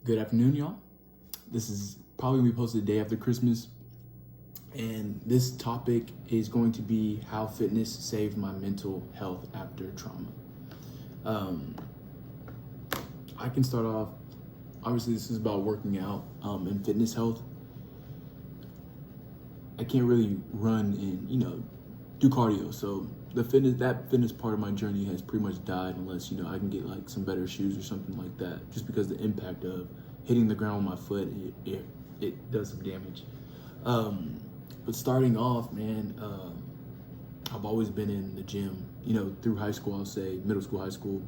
Good afternoon, y'all. This is probably gonna be posted the day after Christmas, and this topic is going to be how fitness saved my mental health after trauma. Um, I can start off. Obviously, this is about working out and fitness health. I can't really run and do cardio, so that fitness part of my journey has pretty much died unless I can get like some better shoes or something like that. Just because the impact of hitting the ground with my foot, it does some damage. But starting off, man, I've always been in the gym. Through high school, I'll say middle school, high school,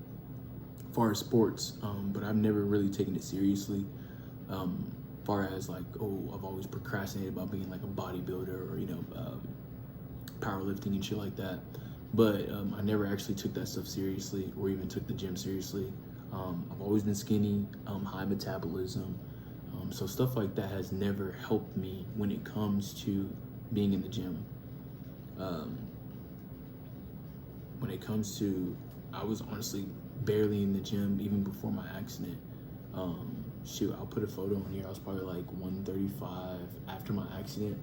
far as sports. But I've never really taken it seriously. Far as like, I've always procrastinated about being like a bodybuilder or powerlifting and shit like that. But I never actually took that stuff seriously or even took the gym seriously. I've always been skinny, high metabolism. So stuff like that has never helped me when it comes to being in the gym. When it comes to, I was honestly barely in the gym even before my accident. I'll put a photo on here. I was probably like 135 after my accident.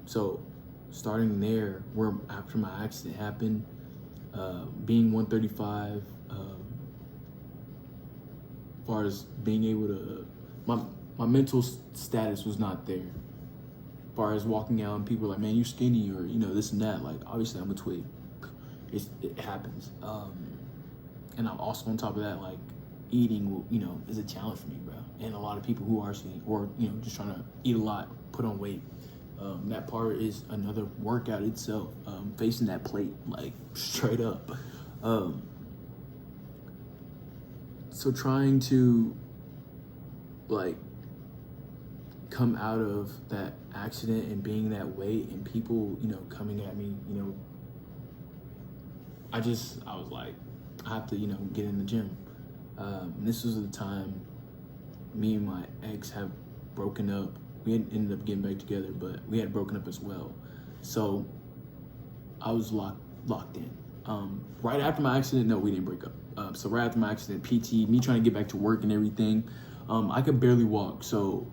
So starting there, where after my accident happened, being 135, as far as being able to, my mental status was not there. As far as walking out and people are like, man, you're skinny or this and that. Like obviously I'm a twig. It happens. And I'm also on top of that, like eating, is a challenge for me, bro. And a lot of people who are skinny or just trying to eat a lot, put on weight. That part is another workout itself. Facing that plate, like straight up. So trying to like come out of that accident and being that weight and people, coming at me, I was like, I have to, get in the gym. This was the time me and my ex have broken up. We had ended up getting back together, but we had broken up as well. So I was locked in. Right after my accident, no, we didn't break up. So right after my accident, PT, me trying to get back to work and everything, I could barely walk. So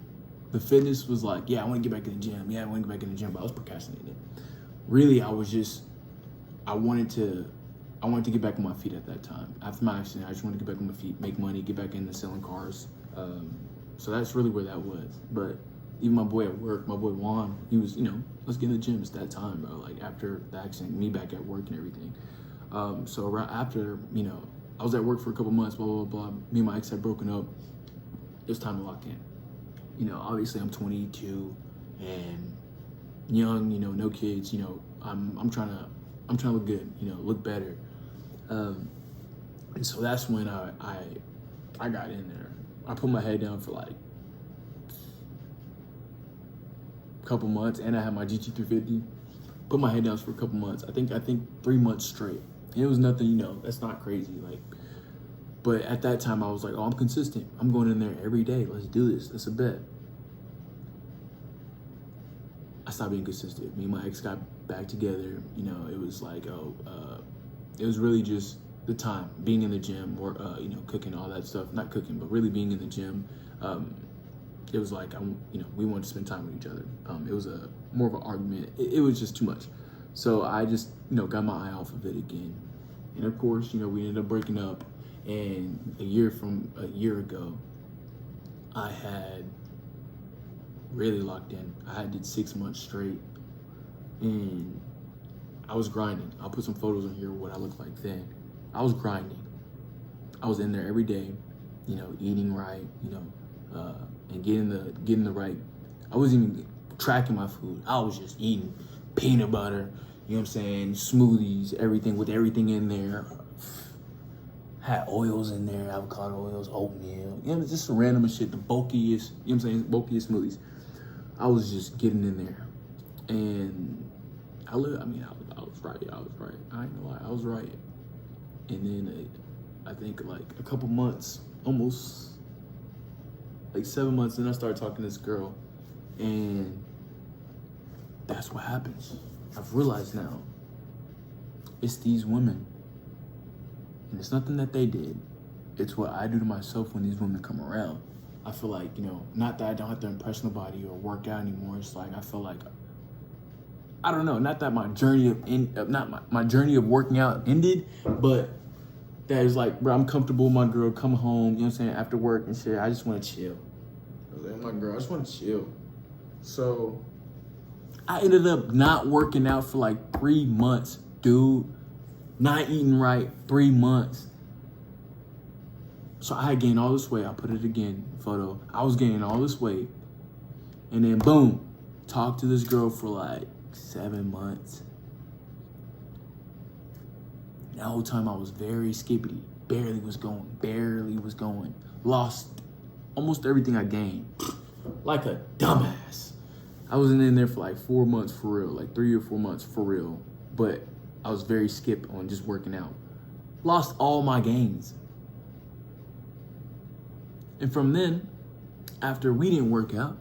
the fitness was like, yeah, I want to get back in the gym. Yeah, I want to get back in the gym, but I was procrastinating. Really, I wanted to get back on my feet at that time. After my accident, I just wanted to get back on my feet, make money, get back into selling cars. So that's really where that was. But even my boy at work, my boy Juan, he was, let's get in the gym. It's that time, bro. Like after the accident, me back at work and everything. So right after, I was at work for a couple months, blah, blah, blah. Me and my ex had broken up. It was time to lock in. Obviously I'm 22 and young, no kids, I'm trying to look good, look better. And so that's when I got in there. I put my head down for like a couple months, and I had my GT350. Put my head down for a couple months. I think 3 months straight. And it was nothing, that's not crazy. Like, but at that time I was like, I'm consistent. I'm going in there every day. Let's do this. That's a bet. I stopped being consistent. Me and my ex got back together. It was like, it was really just the time being in the gym or, cooking, all that stuff. Not cooking, but really being in the gym. It was like, we wanted to spend time with each other. It was more of an argument. It was just too much. So I just, got my eye off of it again. And of course, we ended up breaking up. And a year ago, I had really locked in. I did 6 months straight. And I was grinding. I'll put some photos on here of what I looked like then. I was grinding. I was in there every day, eating right, and getting the right. I wasn't even tracking my food. I was just eating peanut butter, smoothies, everything with everything in there. Had oils in there, avocado oils, oatmeal, just some random shit, the bulkiest, bulkiest smoothies. I was just getting in there. And I was right. I ain't gonna lie, I was right. And then I think like a couple months, almost like 7 months, then I started talking to this girl, and that's what happens. I've realized now, it's these women, and it's nothing that they did. it's what I do to myself when these women come around. I feel like, not that I don't have to impress nobody or work out anymore. It's like, I feel like, I don't know, not that my journey my journey of working out ended, but that is like, bro, I'm comfortable with my girl, come home, you know what I'm saying, after work and shit. I just want to chill. I was like, my girl, I just want to chill. So I ended up not working out for like 3 months, dude. Not eating right, 3 months. So I had gained all this weight. I put it again, photo. I was gaining all this weight. And then boom, talked to this girl for like 7 months. The whole time I was very skippity. Barely was going. Lost almost everything I gained. Like a dumbass. I wasn't in there for like 4 months for real. Like 3 or 4 months for real. But I was very skip on just working out. Lost all my gains. And from then, after we didn't work out,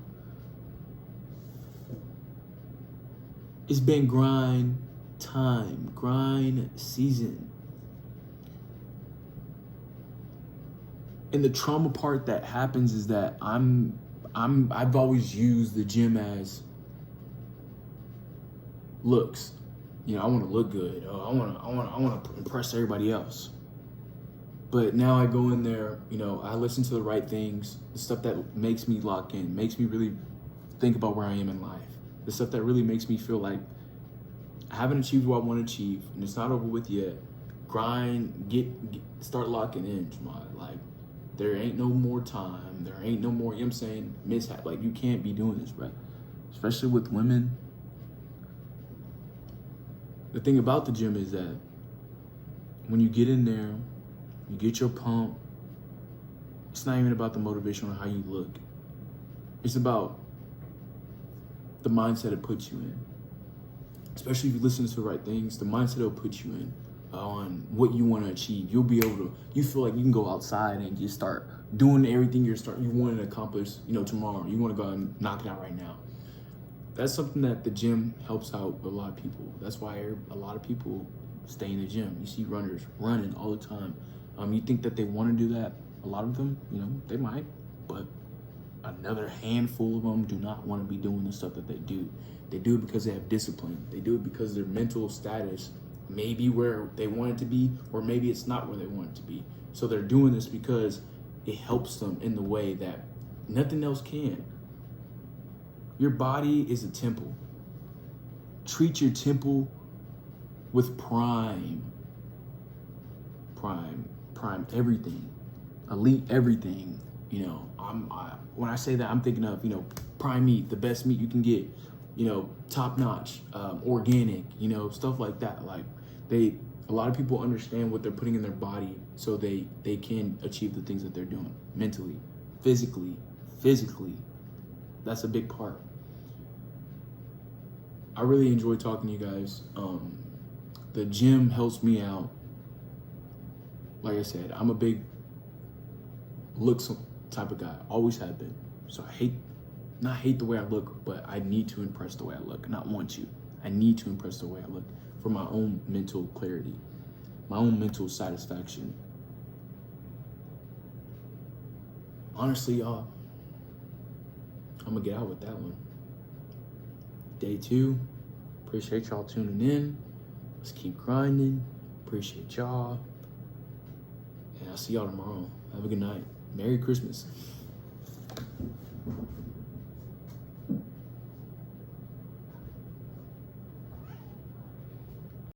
it's been grind time, grind season. And the trauma part that happens is that I've always used the gym as looks. I want to look good. I want to impress everybody else. But now I go in there, I listen to the right things, the stuff that makes me lock in, makes me really think about where I am in life, the stuff that really makes me feel like I haven't achieved what I want to achieve, and it's not over with yet. Grind, start locking in, Jamal. Like, there ain't no more time. There ain't no more, mishap. Like, you can't be doing this, bro. Especially with women. The thing about the gym is that when you get in there, you get your pump, it's not even about the motivation or how you look. It's about the mindset it puts you in. Especially if you listen to the right things, the mindset it'll put you in on what you want to achieve. You'll be able to, you feel like you can go outside and just start doing everything you want to accomplish, tomorrow. You want to go and knock it out right now. That's something that the gym helps out a lot of people. That's why a lot of people stay in the gym. You see runners running all the time. You think that they want to do that? A lot of them, they might, but another handful of them do not want to be doing the stuff that they do. They do it because they have discipline. They do it because their mental status may be where they want it to be, or maybe it's not where they want it to be. So they're doing this because it helps them in the way that nothing else can. Your body is a temple. Treat your temple with prime everything, elite everything. When I say that, I'm thinking of, prime meat, the best meat you can get, top notch, organic, stuff like that. Like a lot of people understand what they're putting in their body so they can achieve the things that they're doing mentally, physically. That's a big part. I really enjoy talking to you guys. The gym helps me out. Like I said, I'm a big looks type of guy. Always have been. So I not hate the way I look, but I need to impress the way I look. Not want to. I need to impress the way I look for my own mental clarity, my own mental satisfaction. Honestly, y'all, I'm gonna get out with that one. Day 2. Appreciate y'all tuning in. Let's keep grinding. Appreciate y'all. And I'll see y'all tomorrow. Have a good night. Merry Christmas.